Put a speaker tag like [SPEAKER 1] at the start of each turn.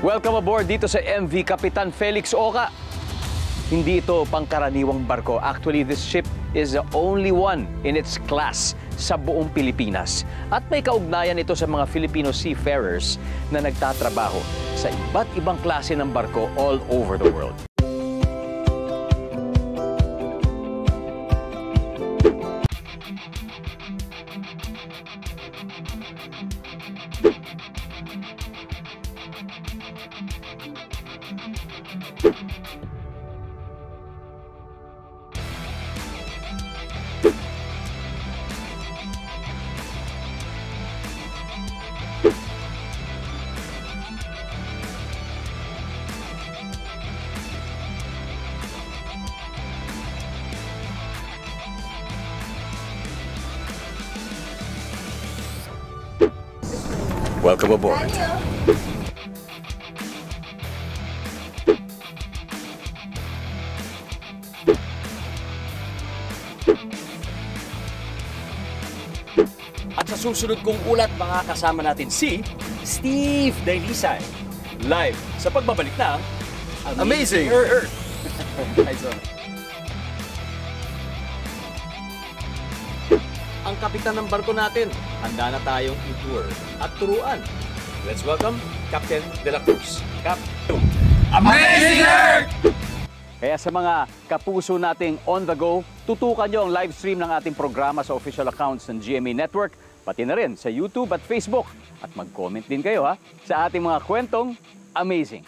[SPEAKER 1] Welcome aboard dito sa MV Kapitan Felix Oca. Hindi ito pangkaraniwang barko. Actually, this ship is the only one in its class sa buong Pilipinas. At may kaugnayan ito sa mga Filipino seafarers na nagtatrabaho sa iba't ibang klase ng barko all over the world. Welcome aboard. At sa susunod kong ulat, makakasama natin si Steve Dailisay. Live sa pagbabalik ng Amazing Earth. Ang kapitan ng barko natin, handa na tayong i-tour at turuan. Let's welcome Captain De La Cruz. Captain.
[SPEAKER 2] Amazing Earth!
[SPEAKER 1] Kaya sa mga kapuso nating on the go, tutukan nyo ang live stream ng ating programa sa official accounts ng GMA Network, pati na rin sa YouTube at Facebook. At mag-comment din kayo sa ating mga kwentong amazing.